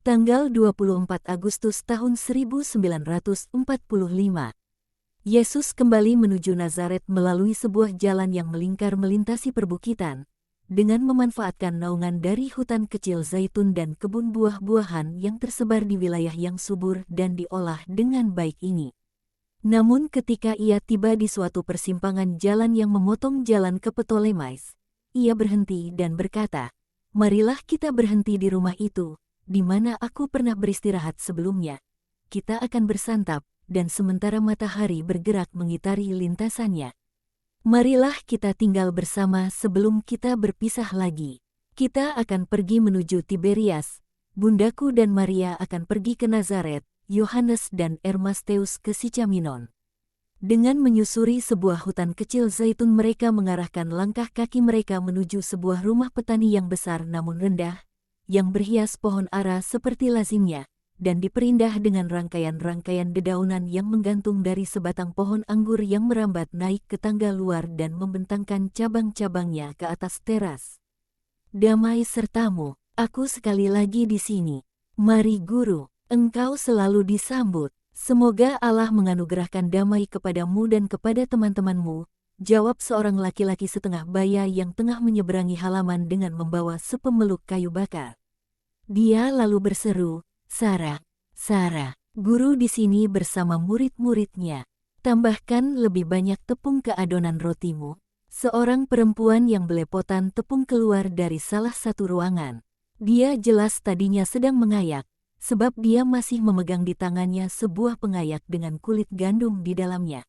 Tanggal 24 Agustus tahun 1945, Yesus kembali menuju Nazaret melalui sebuah jalan yang melingkar melintasi perbukitan, dengan memanfaatkan naungan dari hutan kecil zaitun dan kebun buah-buahan yang tersebar di wilayah yang subur dan diolah dengan baik ini. Namun ketika ia tiba di suatu persimpangan jalan yang memotong jalan ke Ptolemais, ia berhenti dan berkata, "Marilah kita berhenti di rumah itu, di mana aku pernah beristirahat sebelumnya. Kita akan bersantap, dan sementara matahari bergerak mengitari lintasannya. Marilah kita tinggal bersama sebelum kita berpisah lagi. Kita akan pergi menuju Tiberias, bundaku dan Maria akan pergi ke Nazaret, Yohanes dan Ermasteus ke Sicaminon." Dengan menyusuri sebuah hutan kecil zaitun mereka mengarahkan langkah kaki mereka menuju sebuah rumah petani yang besar namun rendah, yang berhias pohon ara seperti lazimnya, dan diperindah dengan rangkaian-rangkaian dedaunan yang menggantung dari sebatang pohon anggur yang merambat naik ke tangga luar dan membentangkan cabang-cabangnya ke atas teras. "Damai sertamu, aku sekali lagi di sini. Mari Guru, engkau selalu disambut. Semoga Allah menganugerahkan damai kepadamu dan kepada teman-temanmu," jawab seorang laki-laki setengah baya yang tengah menyeberangi halaman dengan membawa sepemeluk kayu bakar. Dia lalu berseru, "Sarah, Sarah, Guru di sini bersama murid-muridnya. Tambahkan lebih banyak tepung ke adonan rotimu." Seorang perempuan yang belepotan tepung keluar dari salah satu ruangan. Dia jelas tadinya sedang mengayak, sebab dia masih memegang di tangannya sebuah pengayak dengan kulit gandum di dalamnya.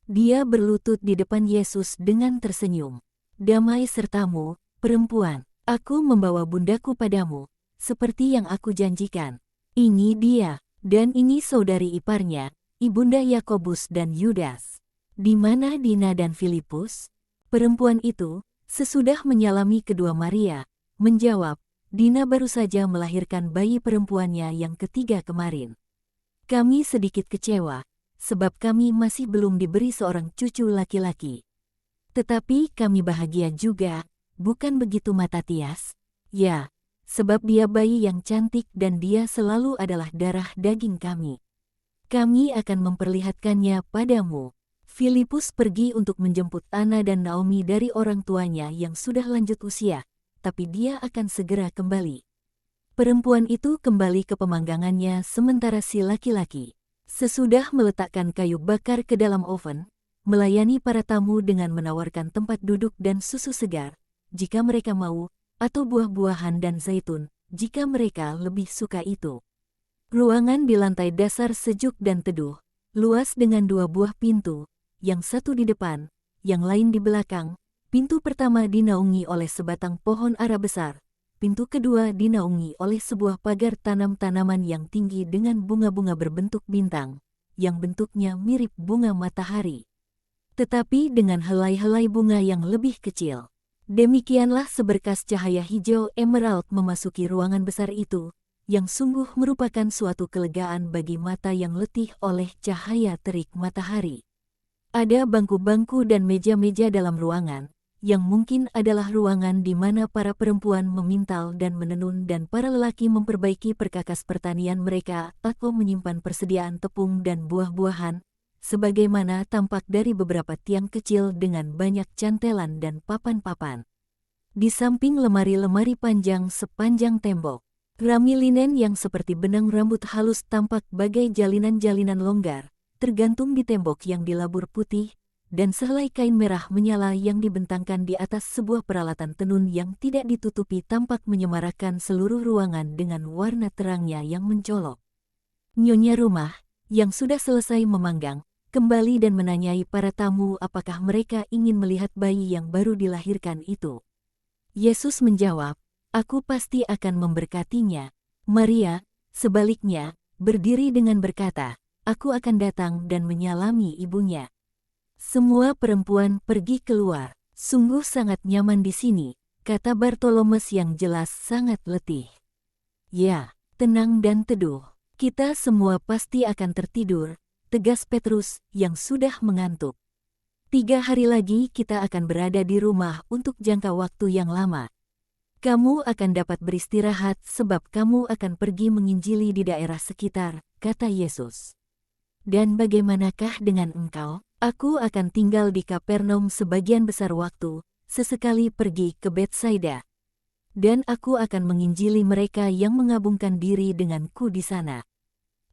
Dia berlutut di depan Yesus dengan tersenyum. "Damai sertamu, perempuan. Aku membawa bundaku padamu, seperti yang aku janjikan. Ini dia, dan ini saudari iparnya, ibunda Yakobus dan Yudas. Di mana Dina dan Filipus?" Perempuan itu, sesudah menyalami kedua Maria, menjawab, "Dina baru saja melahirkan bayi perempuannya yang ketiga kemarin. Kami sedikit kecewa, sebab kami masih belum diberi seorang cucu laki-laki. Tetapi kami bahagia juga, bukan begitu Matatias? Ya, sebab dia bayi yang cantik dan dia selalu adalah darah daging kami. Kami akan memperlihatkannya padamu." Filipus pergi untuk menjemput Ana dan Naomi dari orang tuanya yang sudah lanjut usia, tapi dia akan segera kembali. Perempuan itu kembali ke pemanggangannya sementara si laki-laki, sesudah meletakkan kayu bakar ke dalam oven, melayani para tamu dengan menawarkan tempat duduk dan susu segar, jika mereka mau, atau buah-buahan dan zaitun, jika mereka lebih suka itu. Ruangan di lantai dasar sejuk dan teduh, luas dengan dua buah pintu, yang satu di depan, yang lain di belakang. Pintu pertama dinaungi oleh sebatang pohon ara besar, pintu kedua dinaungi oleh sebuah pagar tanam-tanaman yang tinggi dengan bunga-bunga berbentuk bintang, yang bentuknya mirip bunga matahari, tetapi dengan helai-helai bunga yang lebih kecil. Demikianlah seberkas cahaya hijau emerald memasuki ruangan besar itu, yang sungguh merupakan suatu kelegaan bagi mata yang letih oleh cahaya terik matahari. Ada bangku-bangku dan meja-meja dalam ruangan, yang mungkin adalah ruangan di mana para perempuan memintal dan menenun dan para lelaki memperbaiki perkakas pertanian mereka atau menyimpan persediaan tepung dan buah-buahan, sebagaimana tampak dari beberapa tiang kecil dengan banyak cantelan dan papan-papan. Di samping lemari-lemari panjang sepanjang tembok, rami linen yang seperti benang rambut halus tampak bagai jalinan-jalinan longgar, tergantung di tembok yang dilabur putih, dan sehelai kain merah menyala yang dibentangkan di atas sebuah peralatan tenun yang tidak ditutupi tampak menyemarakan seluruh ruangan dengan warna terangnya yang mencolok. Nyonya rumah, yang sudah selesai memanggang, kembali dan menanyai para tamu apakah mereka ingin melihat bayi yang baru dilahirkan itu. Yesus menjawab, "Aku pasti akan memberkatinya." Maria, sebaliknya, berdiri dengan berkata, "Aku akan datang dan menyalami ibunya." Semua perempuan pergi keluar. "Sungguh sangat nyaman di sini," kata Bartolomes yang jelas sangat letih. "Ya, tenang dan teduh. Kita semua pasti akan tertidur," tegas Petrus yang sudah mengantuk. 3 hari lagi kita akan berada di rumah untuk jangka waktu yang lama. Kamu akan dapat beristirahat sebab kamu akan pergi menginjili di daerah sekitar, kata Yesus. Dan bagaimanakah dengan engkau? Aku akan tinggal di Kapernaum sebagian besar waktu, sesekali pergi ke Betsaida. Dan aku akan menginjili mereka yang mengabungkan diri denganku di sana.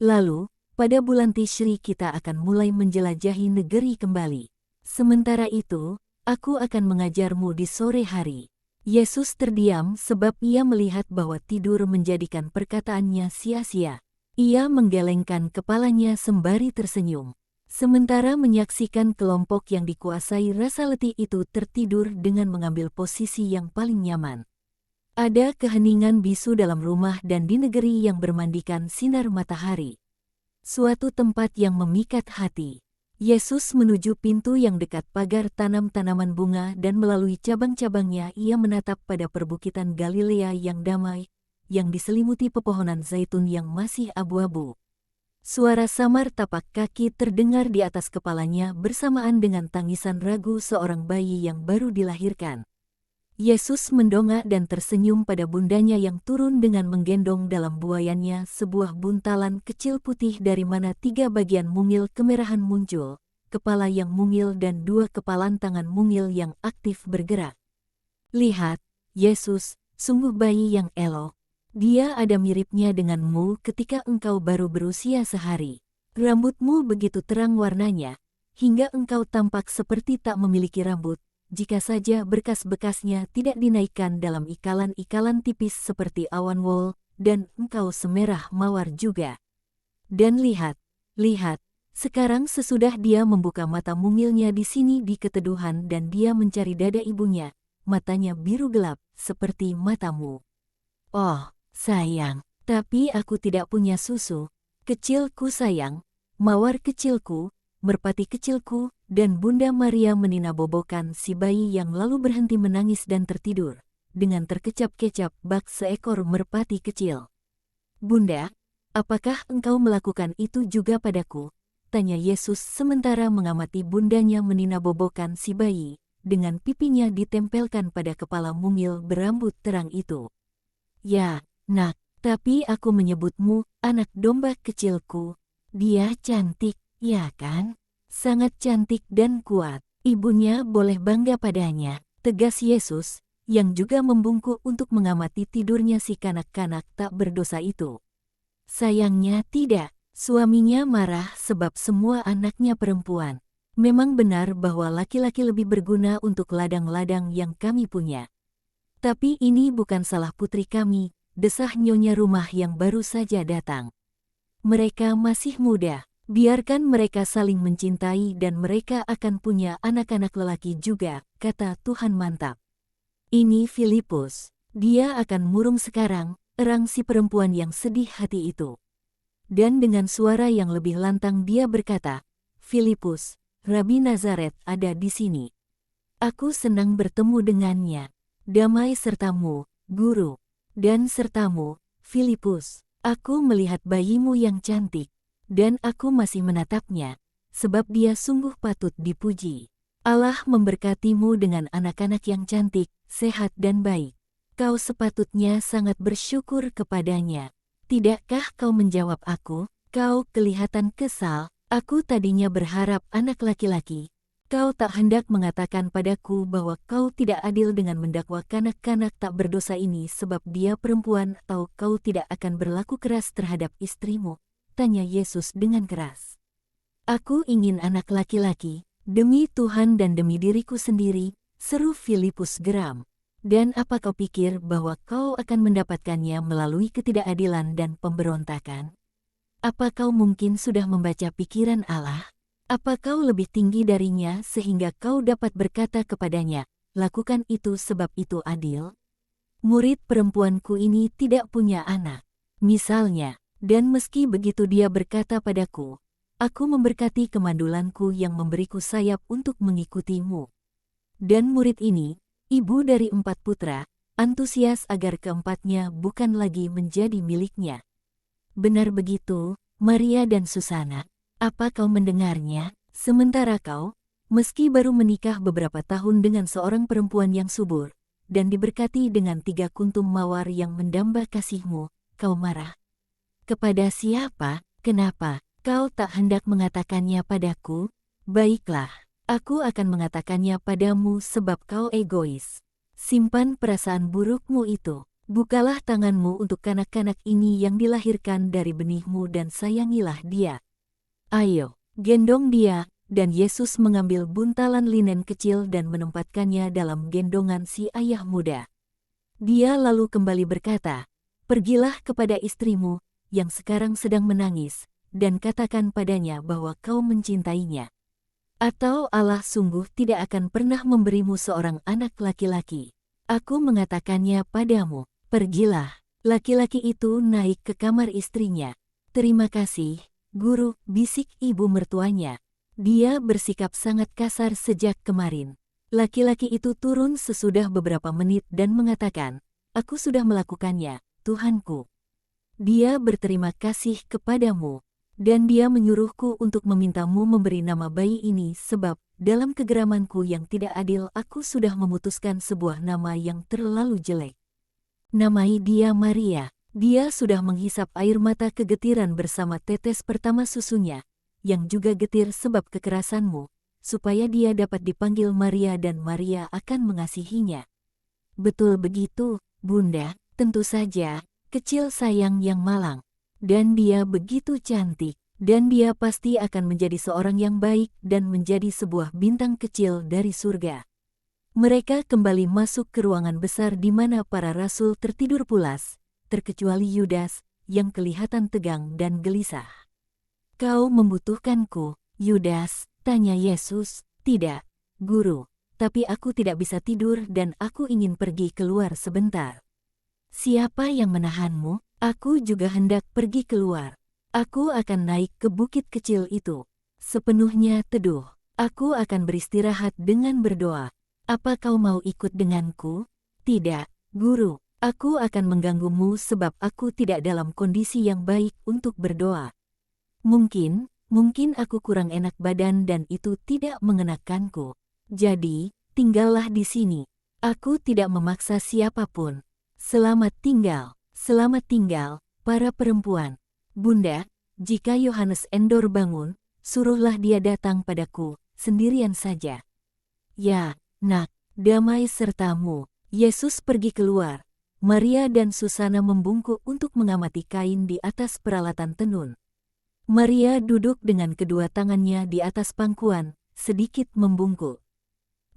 Lalu, pada bulan Tishri kita akan mulai menjelajahi negeri kembali. Sementara itu, aku akan mengajarmu di sore hari. Yesus terdiam sebab ia melihat bahwa tidur menjadikan perkataannya sia-sia. Ia menggelengkan kepalanya sembari tersenyum. Sementara menyaksikan kelompok yang dikuasai rasa letih itu tertidur dengan mengambil posisi yang paling nyaman. Ada keheningan bisu dalam rumah dan di negeri yang bermandikan sinar matahari. Suatu tempat yang memikat hati. Yesus menuju pintu yang dekat pagar tanam-tanaman bunga dan melalui cabang-cabangnya ia menatap pada perbukitan Galilea yang damai, yang diselimuti pepohonan zaitun yang masih abu-abu. Suara samar tapak kaki terdengar di atas kepalanya bersamaan dengan tangisan ragu seorang bayi yang baru dilahirkan. Yesus mendongak dan tersenyum pada bundanya yang turun dengan menggendong dalam buayannya sebuah buntalan kecil putih dari mana 3 bagian mungil kemerahan muncul, kepala yang mungil dan 2 kepalan tangan mungil yang aktif bergerak. Lihat, Yesus, sungguh bayi yang elok. Dia ada miripnya denganmu ketika engkau baru berusia sehari. Rambutmu begitu terang warnanya, hingga engkau tampak seperti tak memiliki rambut. Jika saja bekas-bekasnya tidak dinaikkan dalam ikalan-ikalan tipis seperti awan wol, dan engkau semerah mawar juga. Dan lihat, sekarang sesudah dia membuka mata mungilnya di sini di keteduhan dan dia mencari dada ibunya, matanya biru gelap, seperti matamu. Oh, sayang, tapi aku tidak punya susu. Kecilku sayang, mawar kecilku, merpati kecilku, dan Bunda Maria meninabobokan si bayi yang lalu berhenti menangis dan tertidur, dengan terkecap-kecap bak seekor merpati kecil. Bunda, apakah engkau melakukan itu juga padaku? Tanya Yesus sementara mengamati bundanya meninabobokan si bayi, dengan pipinya ditempelkan pada kepala mungil berambut terang itu. Ya, nak, tapi aku menyebutmu anak domba kecilku. Dia cantik, ya kan? Sangat cantik dan kuat. Ibunya boleh bangga padanya, tegas Yesus, yang juga membungkuk untuk mengamati tidurnya si kanak-kanak tak berdosa itu. Sayangnya tidak, suaminya marah sebab semua anaknya perempuan. Memang benar bahwa laki-laki lebih berguna untuk ladang-ladang yang kami punya. Tapi ini bukan salah putri kami, desah nyonya rumah yang baru saja datang. Mereka masih muda. Biarkan mereka saling mencintai dan mereka akan punya anak-anak lelaki juga, kata Tuhan mantap. Ini Filipus, dia akan murung sekarang, erang si perempuan yang sedih hati itu. Dan dengan suara yang lebih lantang dia berkata, Filipus, Rabi Nazaret ada di sini. Aku senang bertemu dengannya. Damai sertamu, guru, dan sertamu, Filipus. Aku melihat bayimu yang cantik. Dan aku masih menatapnya, sebab dia sungguh patut dipuji. Allah memberkatimu dengan anak-anak yang cantik, sehat dan baik. Kau sepatutnya sangat bersyukur kepadanya. Tidakkah kau menjawab aku? Kau kelihatan kesal. Aku tadinya berharap anak laki-laki. Kau tak hendak mengatakan padaku bahwa kau tidak adil dengan mendakwa kanak-kanak tak berdosa ini sebab dia perempuan atau kau tidak akan berlaku keras terhadap istrimu. Tanya Yesus dengan keras. Aku ingin anak laki-laki, demi Tuhan dan demi diriku sendiri, seru Filipus geram. Dan apa kau pikir bahwa kau akan mendapatkannya melalui ketidakadilan dan pemberontakan? Apa kau mungkin sudah membaca pikiran Allah? Apa kau lebih tinggi darinya sehingga kau dapat berkata kepadanya, lakukan itu sebab itu adil? Murid perempuanku ini tidak punya anak. Misalnya, dan meski begitu dia berkata padaku, aku memberkati kemandulanku yang memberiku sayap untuk mengikutimu. Dan murid ini, ibu dari 4 putra, antusias agar keempatnya bukan lagi menjadi miliknya. Benar begitu, Maria dan Susana, apa kau mendengarnya? Sementara kau, meski baru menikah beberapa tahun dengan seorang perempuan yang subur, dan diberkati dengan 3 kuntum mawar yang mendamba kasih-Mu, kau marah. Kepada siapa? Kenapa? Kau tak hendak mengatakannya padaku? Baiklah, aku akan mengatakannya padamu sebab kau egois. Simpan perasaan burukmu itu. Bukalah tanganmu untuk kanak-kanak ini yang dilahirkan dari benihmu dan sayangilah dia. Ayo, gendong dia. Dan Yesus mengambil buntalan linen kecil dan menempatkannya dalam gendongan si ayah muda. Dia lalu kembali berkata, "Pergilah kepada istrimu, yang sekarang sedang menangis, dan katakan padanya bahwa kau mencintainya. Atau Allah sungguh tidak akan pernah memberimu seorang anak laki-laki. Aku mengatakannya padamu, pergilah." Laki-laki itu naik ke kamar istrinya. "Terima kasih, Guru," bisik ibu mertuanya. Dia bersikap sangat kasar sejak kemarin. Laki-laki itu turun sesudah beberapa menit dan mengatakan, "Aku sudah melakukannya, Tuhanku. Dia berterima kasih kepadamu, dan dia menyuruhku untuk memintamu memberi nama bayi ini sebab dalam kegeramanku yang tidak adil aku sudah memutuskan sebuah nama yang terlalu jelek. Namai dia Maria." Dia sudah menghisap air mata kegetiran bersama tetes pertama susunya, yang juga getir sebab kekerasanmu, supaya dia dapat dipanggil Maria dan Maria akan mengasihinya. "Betul begitu, Bunda, tentu saja, kecil sayang yang malang. Dan dia begitu cantik, dan dia pasti akan menjadi seorang yang baik dan menjadi sebuah bintang kecil dari surga." Mereka kembali masuk ke ruangan besar di mana para rasul tertidur pulas, terkecuali Yudas, yang kelihatan tegang dan gelisah. "Kau membutuhkanku, Yudas?" tanya Yesus. "Tidak, Guru, tapi aku tidak bisa tidur dan aku ingin pergi keluar sebentar." "Siapa yang menahanmu?" "Aku juga hendak pergi keluar. Aku akan naik ke bukit kecil itu. Sepenuhnya teduh. Aku akan beristirahat dengan berdoa. Apa kau mau ikut denganku?" "Tidak, Guru, aku akan mengganggumu sebab aku tidak dalam kondisi yang baik untuk berdoa. Mungkin aku kurang enak badan dan itu tidak mengenakanku. Jadi, tinggallah di sini. Aku tidak memaksa siapapun. Selamat tinggal, para perempuan. Bunda, jika Yohanes Endor bangun, suruhlah dia datang padaku, sendirian saja." "Ya, Nak, damai sertamu." Yesus pergi keluar. Maria dan Susana membungkuk untuk mengamati kain di atas peralatan tenun. Maria duduk dengan kedua tangannya di atas pangkuan, sedikit membungkuk.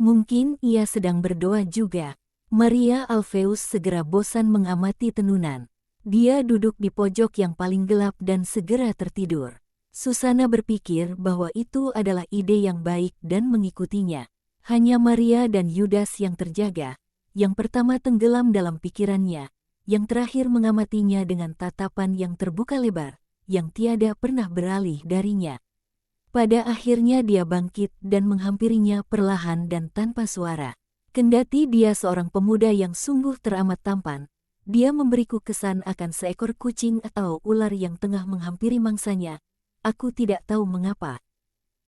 Mungkin ia sedang berdoa juga. Maria Alfeus segera bosan mengamati tenunan. Dia duduk di pojok yang paling gelap dan segera tertidur. Susana berpikir bahwa itu adalah ide yang baik dan mengikutinya. Hanya Maria dan Yudas yang terjaga. Yang pertama tenggelam dalam pikirannya, yang terakhir mengamatinya dengan tatapan yang terbuka lebar, yang tiada pernah beralih darinya. Pada akhirnya dia bangkit dan menghampirinya perlahan dan tanpa suara. Kendati dia seorang pemuda yang sungguh teramat tampan, dia memberiku kesan akan seekor kucing atau ular yang tengah menghampiri mangsanya. "Aku tidak tahu mengapa,